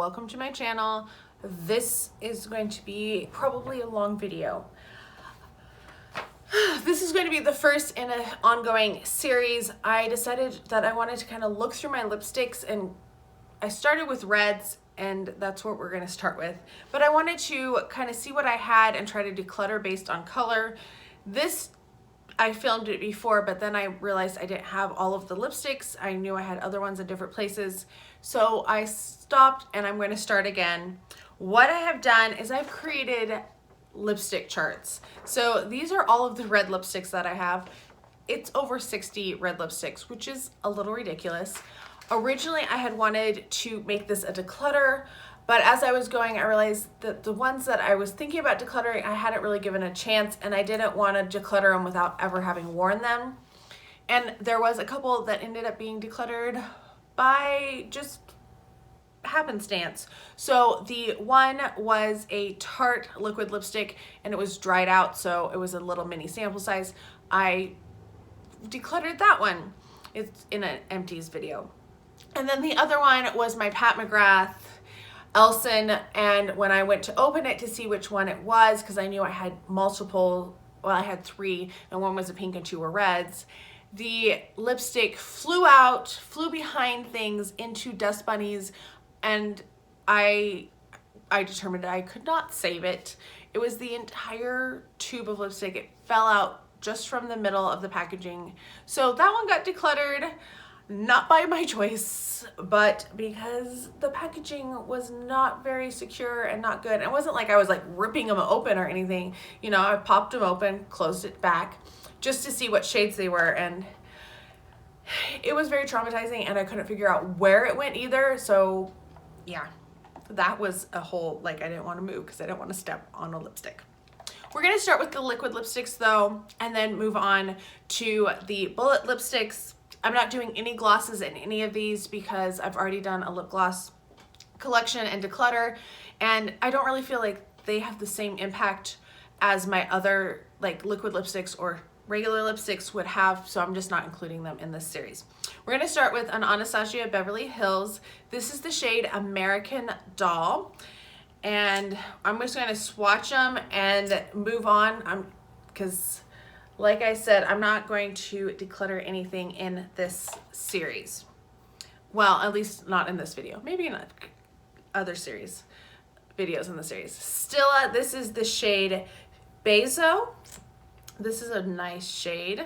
welcome to my channel. This is going to be probably a long video. This is going to be the first in an ongoing series. I decided that I wanted to kind of look through my lipsticks, and I started with reds, and that's what we're going to start with. But I wanted to kind of see what I had and try to declutter based on color. This, I filmed it before, but then I realized I didn't have all of the lipsticks. I knew I had other ones in different places. So I stopped and I'm going to start again. What I have done is I've created lipstick charts. So these are all of the red lipsticks that I have. It's over 60 red lipsticks, which is a little ridiculous. Originally, I had wanted to make this a declutter, but as I was going, I realized that the ones that I was thinking about decluttering, I hadn't really given a chance, and I didn't want to declutter them without ever having worn them. And there was a couple that ended up being decluttered by just happenstance. So the one was a Tarte liquid lipstick, and it was dried out, so it was a little mini sample size. I decluttered that one. It's in an empties video. And then the other one was my Pat McGrath Elson, and when I went to open it to see which one it was, because I knew I had multiple, well, I had three, and one was a pink and two were reds, the lipstick flew out, flew behind things into dust bunnies, and I determined I could not save it. It was the entire tube of lipstick. It fell out just from the middle of the packaging. So that one got decluttered. Not by my choice, but because the packaging was not very secure and not good. It wasn't like I was like ripping them open or anything. You know, I popped them open, closed it back just to see what shades they were, and it was very traumatizing, and I couldn't figure out where it went either. So yeah, that was a whole, like, I didn't want to move because I didn't want to step on a lipstick. We're going to start with the liquid lipsticks though, and then move on to the bullet lipsticks. I'm not doing any glosses in any of these because I've already done a lip gloss collection and declutter, and I don't really feel like they have the same impact as my other like liquid lipsticks or regular lipsticks would have, so I'm just not including them in this series. We're going to start with an Anastasia Beverly Hills. This is the shade American Doll, and I'm just going to swatch them and move on because like I said, I'm not going to declutter anything in this series. Well, at least not in this video. Maybe in other series, videos in the series. Stila, this is the shade Bezo. This is a nice shade.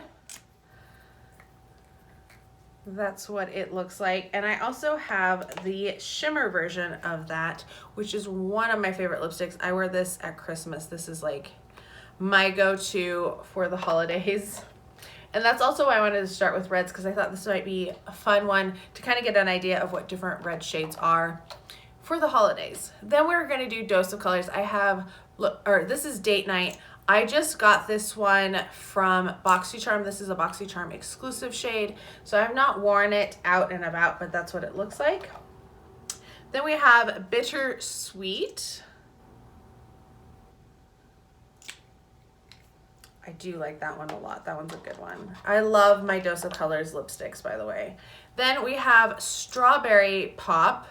That's what it looks like. And I also have the shimmer version of that, which is one of my favorite lipsticks. I wear this at Christmas. This is like my go-to for the holidays. And that's also why I wanted to start with reds, because I thought this might be a fun one to kind of get an idea of what different red shades are for the holidays. Then we're going to do Dose of Colors. I have, this is Date Night. I just got this one from BoxyCharm. This is a BoxyCharm exclusive shade, so I've not worn it out and about, but that's what it looks like. Then we have Bittersweet. I do like that one a lot. That one's a good one. I love my Dose of Colors lipsticks, by the way. Then we have Strawberry Pop,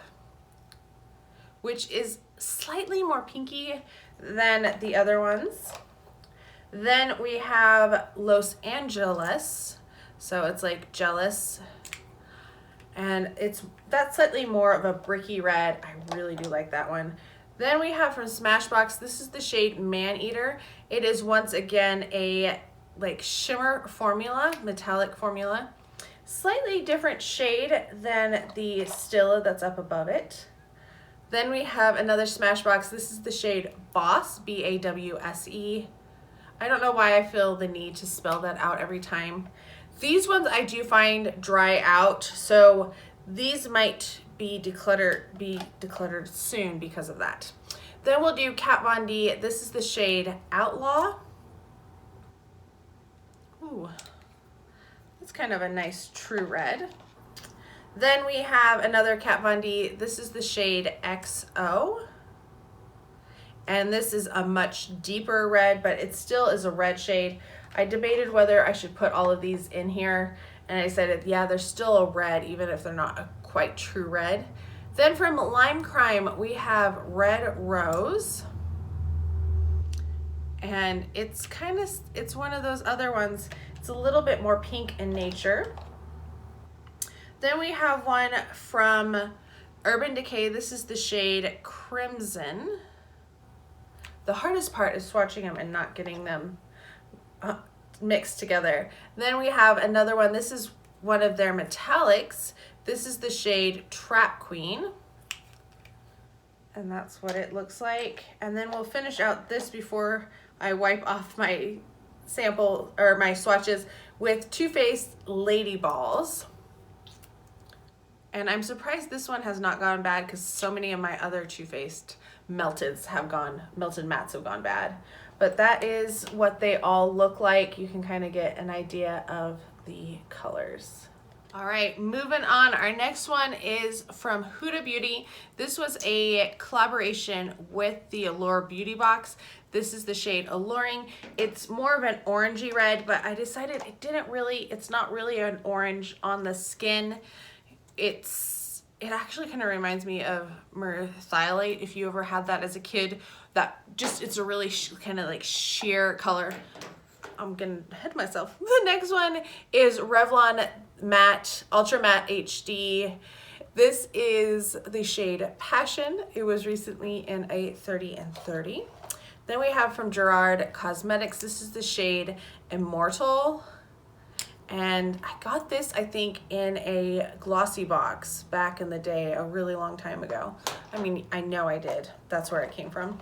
which is slightly more pinky than the other ones. Then we have Los Angeles. So it's like Jealous. And that's slightly more of a bricky red. I really do like that one. Then we have from Smashbox, this is the shade Maneater. It is once again a like shimmer formula, metallic formula. Slightly different shade than the Stila that's up above it. Then we have another Smashbox. This is the shade Boss, B-A-W-S-E. I don't know why I feel the need to spell that out every time. These ones I do find dry out, so these might be decluttered soon because of that. Then we'll do Kat Von D. This is the shade Outlaw. Ooh, that's kind of a nice true red. Then we have another Kat Von D. This is the shade XO. And this is a much deeper red, but it still is a red shade. I debated whether I should put all of these in here, and I decided, yeah, they're still a red, even if they're not a quite true red. Then from Lime Crime, we have Red Rose. And it's one of those other ones. It's a little bit more pink in nature. Then we have one from Urban Decay. This is the shade Crimson. The hardest part is swatching them and not getting them mixed together. Then we have another one. This is one of their metallics. This is the shade Trap Queen. And that's what it looks like. And then we'll finish out this before I wipe off my sample or my swatches with Too Faced Lady Balls. And I'm surprised this one has not gone bad because so many of my other Too Faced melted mattes have gone bad. But that is what they all look like. You can kind of get an idea of the colors. All right, moving on. Our next one is from Huda Beauty. This was a collaboration with the Allure Beauty Box. This is the shade Alluring. It's more of an orangey red, but I decided it's not really an orange on the skin. It actually kind of reminds me of methylate, if you ever had that as a kid. It's a really kind of like sheer color. I'm gonna head myself. The next one is Revlon Matte, Ultra Matte HD. This is the shade Passion. It was recently in a 30 and 30. Then we have from Gerard Cosmetics. This is the shade Immortal. And I got this, I think, in a glossy box back in the day, a really long time ago. I mean, I know I did. That's where it came from.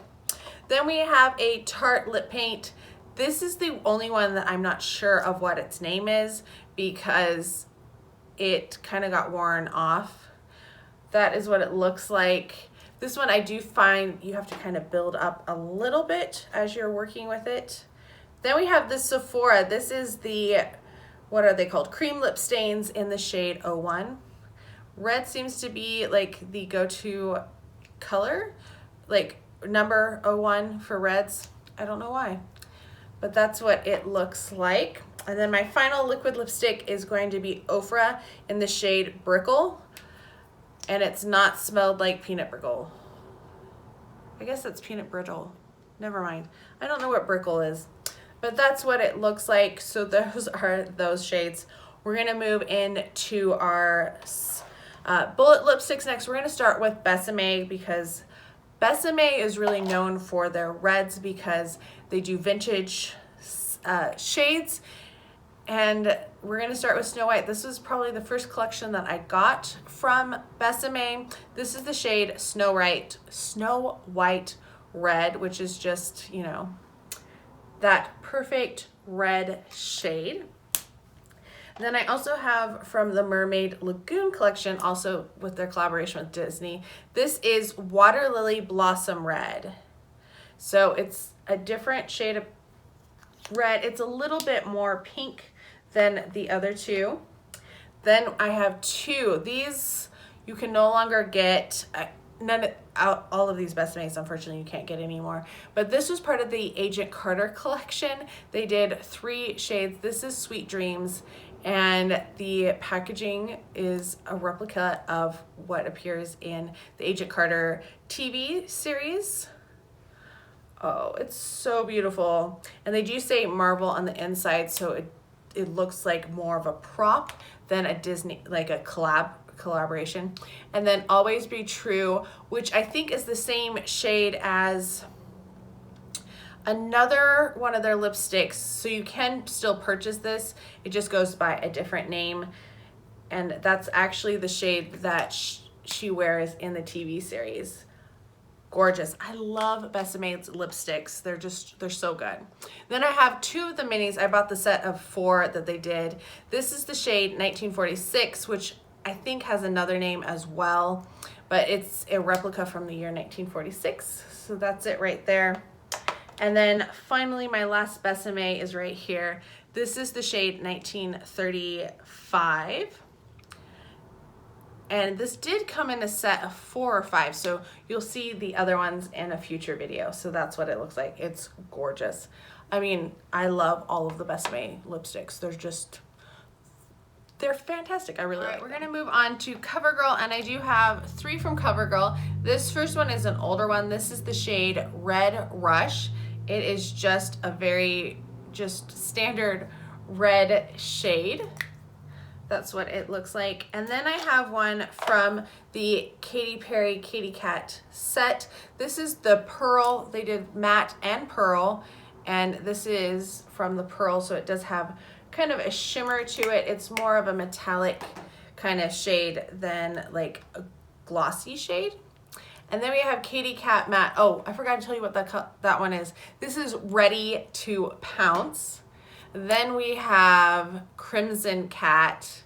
Then we have a Tarte lip paint. This is the only one that I'm not sure of what its name is because it kind of got worn off. That is what it looks like. This one I do find you have to kind of build up a little bit as you're working with it. Then we have the Sephora. This is the, what are they called? Cream lip stains in the shade 01. Red seems to be like the go-to color, like number 01 for reds. I don't know why, but that's what it looks like. And then my final liquid lipstick is going to be Ofra in the shade Brickle. And it's not smelled like peanut brittle. I guess that's peanut brittle. Never mind. I don't know what Brickle is, but that's what it looks like. So those are those shades. We're gonna move into our bullet lipsticks next. We're gonna start with Besame because Besame is really known for their reds because they do vintage shades. And we're gonna start with Snow White. This was probably the first collection that I got from Besame. This is the shade Snow White Red, which is just, you know, that perfect red shade. Then I also have from the Mermaid Lagoon collection, also with their collaboration with Disney. This is Water Lily Blossom Red. So it's a different shade of red. It's a little bit more pink than the other two. Then I have two. These you can no longer get. All of these Besames, unfortunately, you can't get anymore. But this was part of the Agent Carter collection. They did 3 shades. This is Sweet Dreams, and the packaging is a replica of what appears in the Agent Carter TV series. Oh, it's so beautiful. And they do say marble on the inside, so it looks like more of a prop than a Disney, like a collaboration. And then Always Be True, which I think is the same shade as another one of their lipsticks. So you can still purchase this. It just goes by a different name. And that's actually the shade that she wears in the TV series. Gorgeous. I love Besame's lipsticks. They're so good. Then I have 2 of the minis. I bought the set of 4 that they did. This is the shade 1946, which I think has another name as well, but it's a replica from the year 1946. So that's it right there. And then finally, my last Besame is right here. This is the shade 1935. And this did come in a set of 4 or 5, so you'll see the other ones in a future video. So that's what it looks like. It's gorgeous. I mean, I love all of the Besame lipsticks. they're fantastic. I really like them. We're gonna move on to CoverGirl, and I do have 3 from CoverGirl. This first one is an older one. This is the shade Red Rush. It is just a very standard red shade. That's what it looks like. And then I have one from the Katy Perry Katy Kat set. This is the pearl. They did matte and pearl, and this is from the pearl, so it does have kind of a shimmer to it. It's more of a metallic kind of shade than like a glossy shade. And then we have Katy Kat Matte. Oh, I forgot to tell you what that one is. This is Ready to Pounce. Then we have Crimson Cat,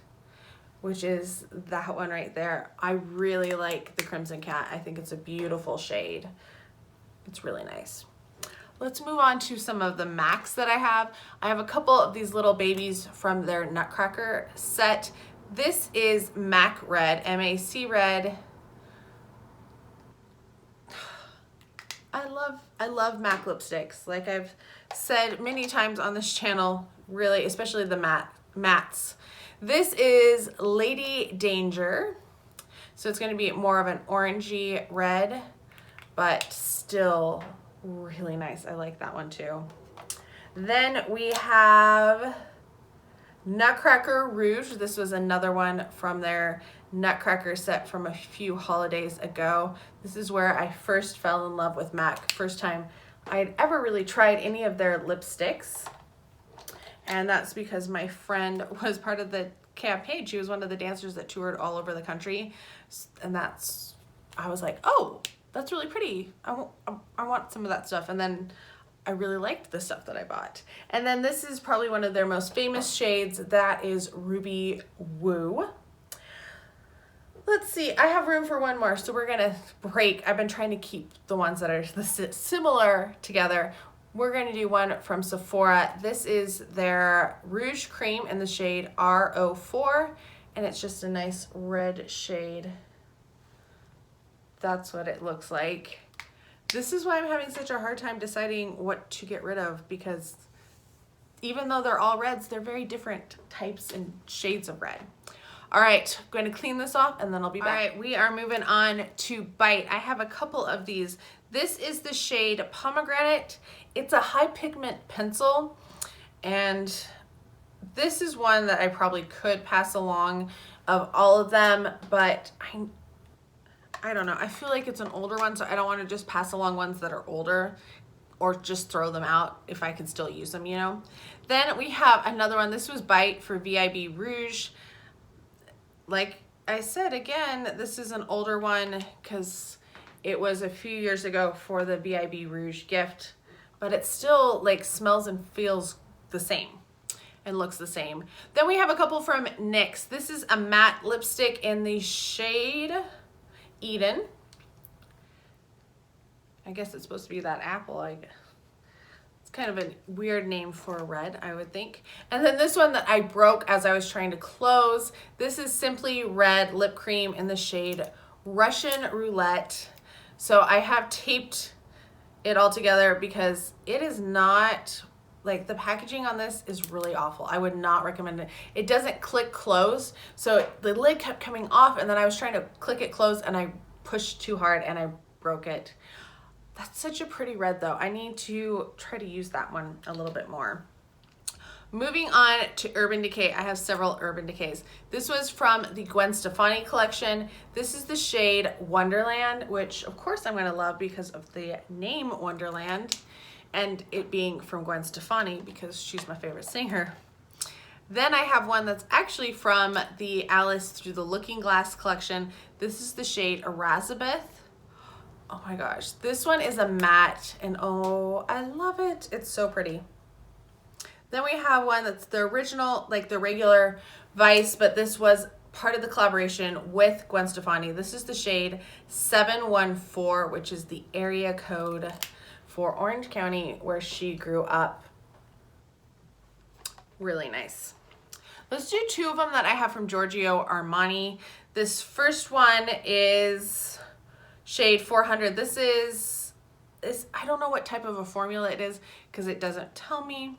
which is that one right there. I really like the Crimson Cat. I think it's a beautiful shade. It's really nice. Let's move on to some of the MACs that I have. I have a couple of these little babies from their Nutcracker set. This is MAC Red, M-A-C Red. I love MAC lipsticks. Like I've said many times on this channel, really, especially the mattes. This is Lady Danger. So it's gonna be more of an orangey red, but still really nice. I like that one too. Then we have Nutcracker Rouge. This was another one from their Nutcracker set from a few holidays ago. This is where I first fell in love with MAC. First time I'd ever really tried any of their lipsticks. And that's because my friend was part of the campaign. She was one of the dancers that toured all over the country. And I was like, oh, that's really pretty. I want some of that stuff. And then I really liked the stuff that I bought. And then this is probably one of their most famous shades. That is Ruby Woo. Let's see, I have room for one more, so we're gonna break. I've been trying to keep the ones that are similar together. We're gonna do one from Sephora. This is their Rouge Cream in the shade R04, and it's just a nice red shade. That's what it looks like. This is why I'm having such a hard time deciding what to get rid of, because even though they're all reds, they're very different types and shades of red. All right, I'm going to clean this off and then I'll be back. All right, we are moving on to Bite. I have a couple of these. This is the shade Pomegranate. It's a high pigment pencil, and this is one that I probably could pass along of all of them, but I don't know. I feel like it's an older one, so I don't want to just pass along ones that are older or just throw them out if I can still use them, you know? Then we have another one. This was Bite for VIB Rouge. Like I said, again, this is an older one because it was a few years ago for the VIB Rouge gift, but it still like smells and feels the same and looks the same. Then we have a couple from NYX. This is a matte lipstick in the shade Eden. I guess it's supposed to be that apple. It's kind of a weird name for a red, I would think. And then this one that I broke as I was trying to close. This is Simply Red Lip Cream in the shade Russian Roulette. So I have taped it all together because it is not, like the packaging on this is really awful. I would not recommend it. It doesn't click close. So the lid kept coming off, and then I was trying to click it close and I pushed too hard and I broke it. That's such a pretty red though. I need to try to use that one a little bit more. Moving on to Urban Decay, I have several Urban Decays. This was from the Gwen Stefani collection. This is the shade Wonderland, which of course I'm gonna love because of the name Wonderland and it being from Gwen Stefani because she's my favorite singer. Then I have one that's actually from the Alice Through the Looking Glass collection. This is the shade Elizabeth. Oh my gosh, this one is a matte and oh, I love it. It's so pretty. Then we have one that's the original, like the regular Vice, but this was part of the collaboration with Gwen Stefani. This is the shade 714, which is the area code for Orange County where she grew up. Really nice. Let's do two of them that I have from Giorgio Armani. This first one is shade 400. This is I don't know what type of a formula it is because it doesn't tell me,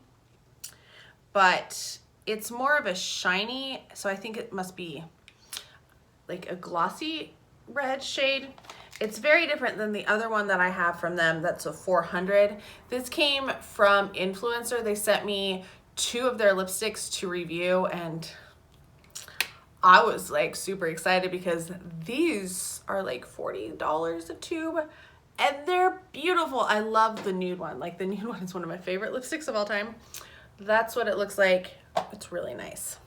but It's more of a shiny, so I think it must be like a glossy red shade. It's very different than the other one that I have from them. That's a 400. This came from Influencer. They sent me 2 of their lipsticks to review, and I was like super excited because these are like $40 a tube and they're beautiful. I love the nude one. Like the nude one is one of my favorite lipsticks of all time. That's what it looks like. It's really nice.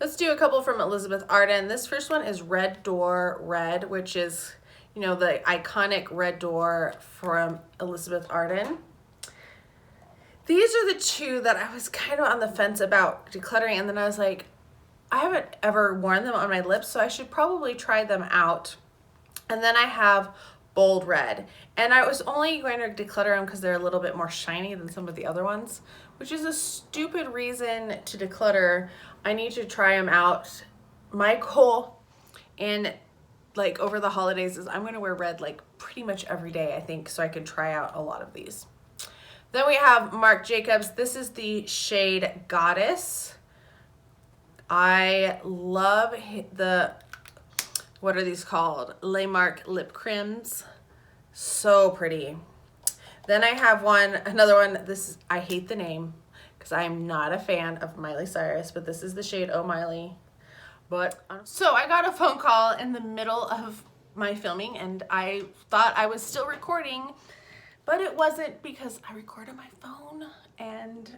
Let's do a couple from Elizabeth Arden. This first one is Red Door Red, which is, you know, the iconic red door from Elizabeth Arden. These are the 2 that I was kind of on the fence about decluttering, and then I was like, I haven't ever worn them on my lips, so I should probably try them out. And then I have Bold Red, and I was only going to declutter them because they're a little bit more shiny than some of the other ones, which is a stupid reason to declutter. I need to try them out. My goal in like over the holidays is I'm going to wear red like pretty much every day, I think, so I can try out a lot of these. Then we have Marc Jacobs. This is the shade Goddess. I love the, what are these called? Les Marc lip creams. So pretty. Then I have another one. I hate the name because I am not a fan of Miley Cyrus, but this is the shade Oh Miley. So I got a phone call in the middle of my filming, and I thought I was still recording, but it wasn't because I record on my phone, and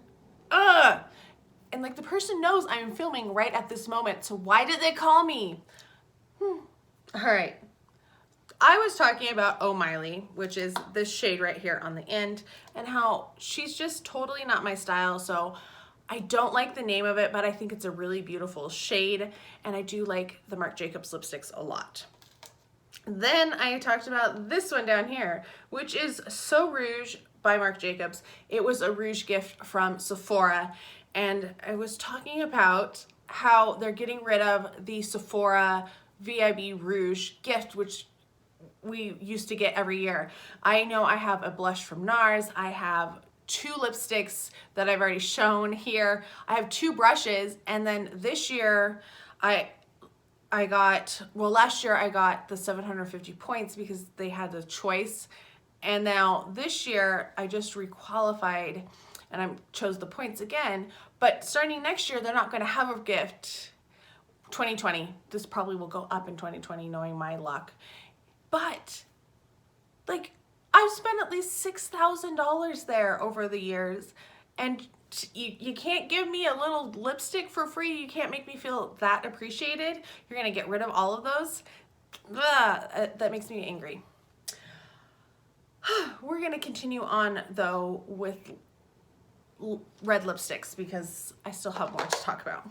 like the person knows I'm filming right at this moment, so why did they call me? All right. I was talking about Oh Miley, which is this shade right here on the end, and how she's just totally not my style, so I don't like the name of it, but I think it's a really beautiful shade, and I do like the Marc Jacobs lipsticks a lot. Then I talked about this one down here, which is So Rouge by Marc Jacobs. It was a rouge gift from Sephora, and I was talking about how they're getting rid of the Sephora VIB Rouge gift, which we used to get every year. I know I have a blush from NARS. I have 2 lipsticks that I've already shown here. I have 2 brushes, and then this year last year I got the 750 points because they had the choice, and now this year I just requalified and I chose the points again, but starting next year they're not going to have a gift. 2020, this probably will go up in 2020 knowing my luck, but like I've spent at least $6,000 there over the years, and you can't give me a little lipstick for free. You can't make me feel that appreciated. You're gonna get rid of all of those. That makes me angry. We're gonna continue on though with red lipsticks because I still have more to talk about.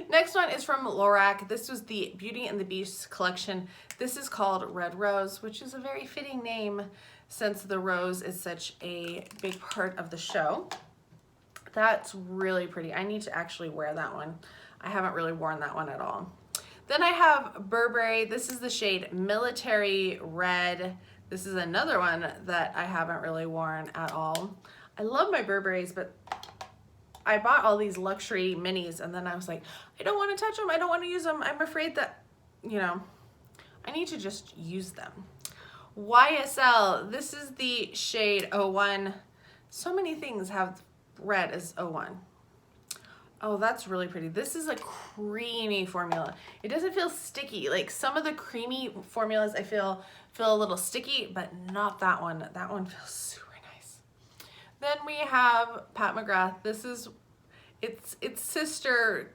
Next one is from Lorac. This was the Beauty and the Beast collection. This is called Red Rose, which is a very fitting name since the rose is such a big part of the show. That's really pretty. I need to actually wear that one. I haven't really worn that one at all. Then I have Burberry. This is the shade Military Red. This is another one that I haven't really worn at all. I love my Burberrys, but I bought all these luxury minis, and then I was like, I don't want to touch them. I don't want to use them. I'm afraid that, you know, I need to just use them. YSL, this is the shade 01. So many things have red as 01. Oh, that's really pretty. This is a creamy formula. It doesn't feel sticky. Like some of the creamy formulas I feel a little sticky, but not that one. That one feels super nice. Then we have Pat McGrath. This is, its sister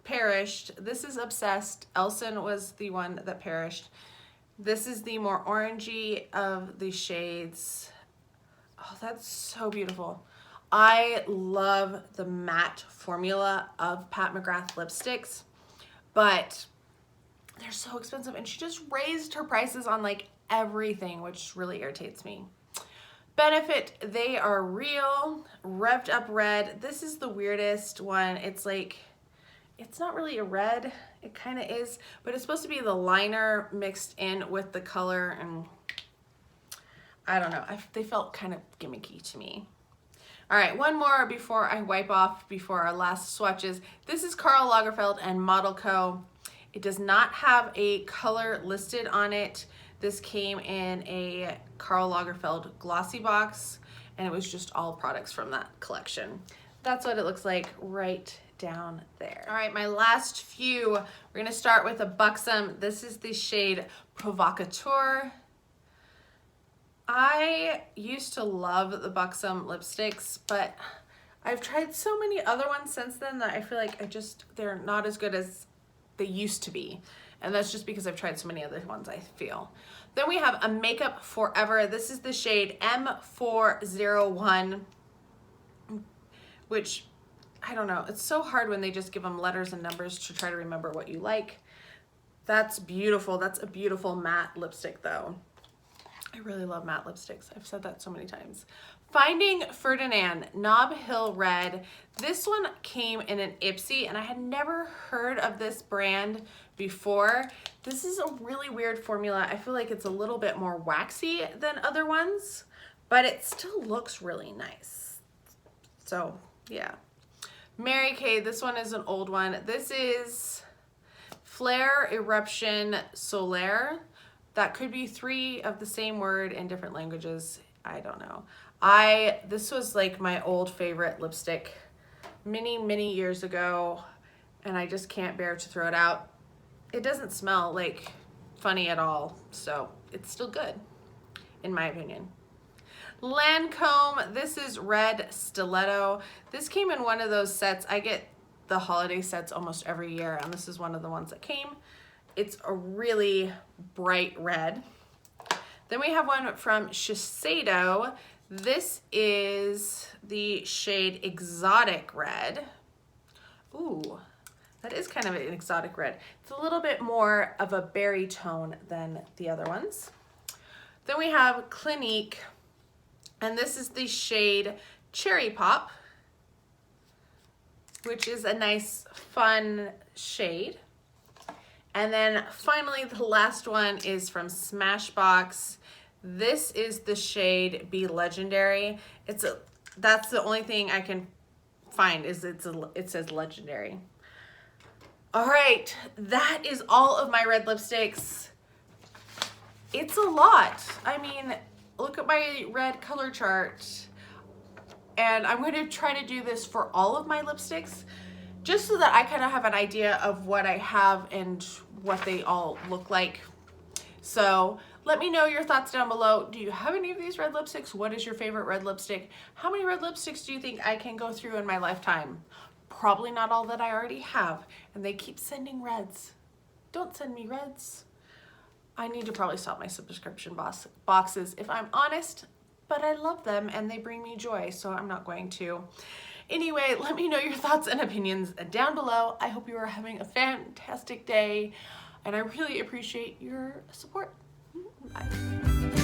perished. This is Obsessed. Elson was the one that perished. This is the more orangey of the shades. Oh, that's so beautiful. I love the matte formula of Pat McGrath lipsticks, but they're so expensive, and she just raised her prices on like everything, which really irritates me. Benefit, They Are Real, Revved Up Red. This is the weirdest one. It's like, it's not really a red. It kind of is, but it's supposed to be the liner mixed in with the color, and I don't know. They felt kind of gimmicky to me. All right, one more before I wipe off before our last swatches. This is Karl Lagerfeld and Model Co. It does not have a color listed on it. This came in a Karl Lagerfeld glossy box, and it was just all products from that collection. That's what it looks like right down there. All right, my last few. We're gonna start with a Buxom. This is the shade Provocateur. I used to love the Buxom lipsticks, but I've tried so many other ones since then that I feel like they're not as good as they used to be. And that's just because I've tried so many other ones, I feel. Then we have a Makeup Forever. This is the shade M401, which, I don't know, it's so hard when they just give them letters and numbers to try to remember what you like. That's beautiful. That's a beautiful matte lipstick though. I really love matte lipsticks. I've said that so many times. Finding Ferdinand, Nob Hill Red. This one came in an Ipsy, and I had never heard of this brand before. This is a really weird formula. I feel like it's a little bit more waxy than other ones, but it still looks really nice. So, yeah. Mary Kay, this one is an old one. This is Flare Eruption Solaire. That could be 3 of the same word in different languages. I don't know. This was like my old favorite lipstick many years ago, and I just can't bear to throw it out. It doesn't smell like funny at all, so it's still good, in my opinion. Lancome, this is Red Stiletto. This came in one of those sets. I get the holiday sets almost every year, and this is one of the ones that came. It's a really bright red. Then we have one from Shiseido. This is the shade Exotic Red. Ooh, that is kind of an exotic red. It's a little bit more of a berry tone than the other ones. Then we have Clinique, and this is the shade Cherry Pop, which is a nice, fun shade. And then finally, the last one is from Smashbox. This is the shade Be Legendary. That's the only thing I can find is it says Legendary. All right, that is all of my red lipsticks. It's a lot. I mean, look at my red color chart. And I'm going to try to do this for all of my lipsticks, just so that I kind of have an idea of what I have and what they all look like. So let me know your thoughts down below. Do you have any of these red lipsticks? What is your favorite red lipstick? How many red lipsticks do you think I can go through in my lifetime? Probably not all that I already have. And they keep sending reds. Don't send me reds. I need to probably stop my subscription boxes if I'm honest, but I love them and they bring me joy, so I'm not going to. Anyway, let me know your thoughts and opinions down below. I hope you are having a fantastic day, and I really appreciate your support. Bye.